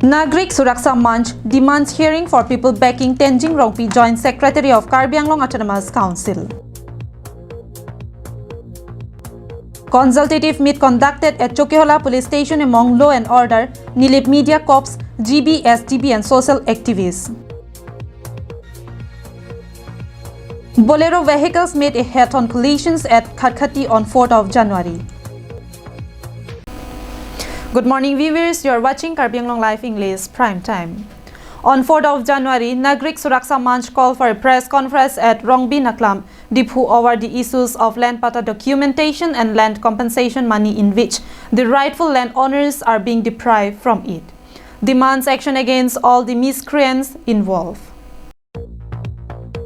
Nagrik Suraksha Manch demands hearing for people backing Tenzing Rongpi Joint Secretary of Karbi Anglong Autonomous Council. Consultative meet conducted at Chokiola Police Station among Law and Order, Nilip Media Corps, GB, SDB and social activists. Bolero vehicles made a head-on collisions at Khatkhati on 4th of January. Good morning viewers, you are watching Karbi Anglong Live English Prime Time. On 4th of January, Nagrik Suraksha Manch called for a press conference at Rongbi Naklam, Diphu over the issues of land pata documentation and land compensation money in which the rightful landowners are being deprived from it. Demands action against all the miscreants involved.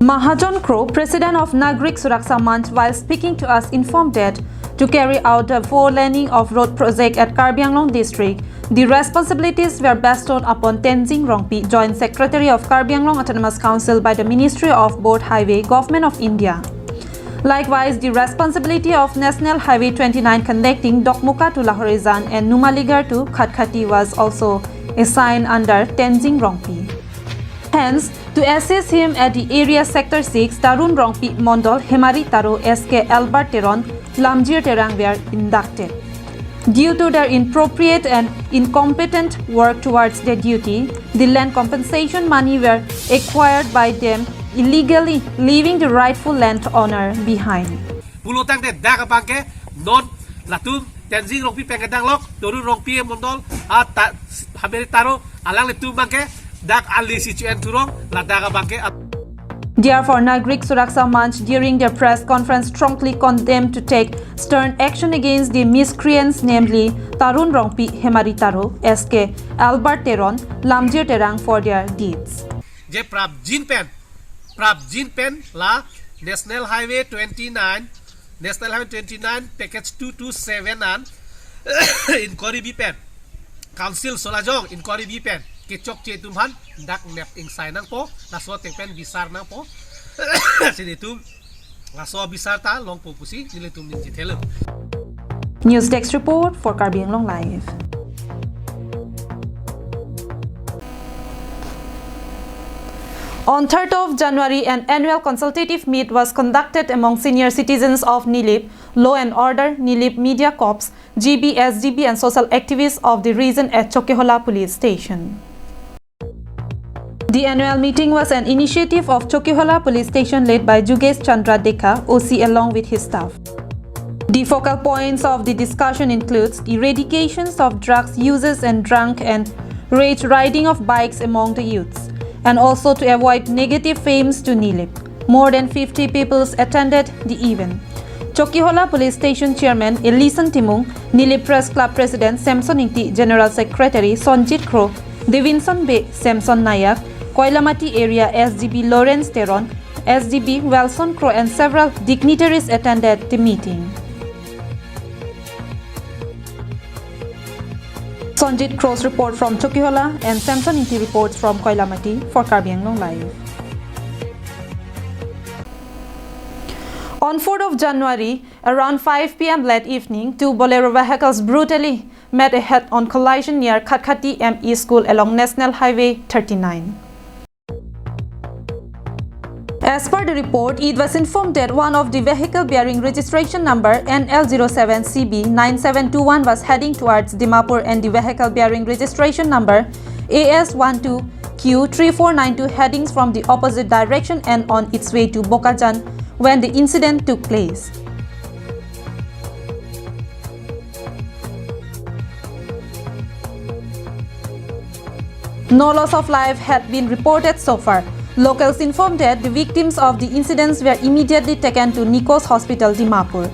Mahajan Crow, president of Nagrik Suraksha Manch, while speaking to us, informed that to carry out the four-laning of road project at Karbi Anglong district, the responsibilities were bestowed upon Tenzing Rongpi, Joint Secretary of Karbi Anglong Autonomous Council by the Ministry of Board Highway, Government of India. Likewise, the responsibility of National Highway 29 connecting Dokmuka to Lahorizan and Numaligarh to Khatkhati was also assigned under Tenzing Rongpi. Hence, to assist him at the area Sector 6, Tarun Rongpi Mondol, Hemari Taro, SK Albert Teron, Lamjir Terang were inducted. Due to their inappropriate and incompetent work towards their duty, the land compensation money were acquired by them illegally, leaving the rightful landowner behind. Pulutang de daga bangke non latum Tenzing Rongpi pengadang lok Tarun Rongpi Mondol Hemari Taro alang letum bangke dak ali situen turong la daga bangke. Therefore, Nagrik Suraksha Manch during their press conference strongly condemned to take stern action against the miscreants, namely Tarun Rongpi, Hemari Taro, SK Albert Teron, Lamjir Terang for their deeds. Je prab jin pen la National Highway 29 package 227 an inquiry bi pen Council Solajong inquiry bi pen kecok ce tumhan dak nep ing sai nang po naso pen bisar nang po sini tum naso bisar ta long po pusi nile tum nin jithelo. News Desk report for Karbi Anglong Live. On 3rd of January, an annual consultative meet was conducted among senior citizens of Nilip, Law and Order, Nilip Media Corps, GB, SDB and social activists of the region at Chokiola Police Station. The annual meeting was an initiative of Chokiola Police Station led by Jugesh Chandra Dekha, OC, along with his staff. The focal points of the discussion includes eradications of drugs users and drunk and rage riding of bikes among the youths, and also to avoid negative fames to Nilip. More than 50 people attended the event. Chokiola Police Station Chairman Elisan Timung, Nilip Press Club President Samson Ingti, General Secretary Sonjit Crow, Devinson Be, Samson Nayak, Koilamati Area SDB Lawrence Teron, SDB Wilson Crow and several dignitaries attended the meeting. Sonjit Crow's report from Chokiola and Samson Ingti reports from Koilamati for Karbi Anglong Live. On 4th of January, around 5 p.m. late evening, two Bolero vehicles brutally met a head-on collision near Khatkhati ME School along National Highway 39. As per the report, it was informed that one of the vehicle bearing registration number NL07CB9721 was heading towards Dimapur and the vehicle bearing registration number AS12Q3492 heading from the opposite direction and on its way to Bokajan when the incident took place. No loss of life had been reported so far. Locals informed that the victims of the incidents were immediately taken to Nikos Hospital, Dimapur.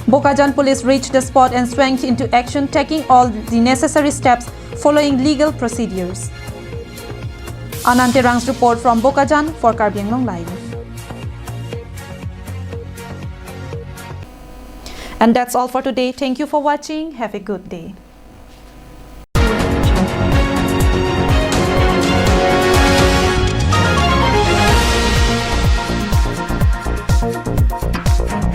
Bokajan police reached the spot and sprang into action, taking all the necessary steps following legal procedures. Anand Terang's report from Bokajan for Karbi Anglong Live. And that's all for today. Thank you for watching. Have a good day.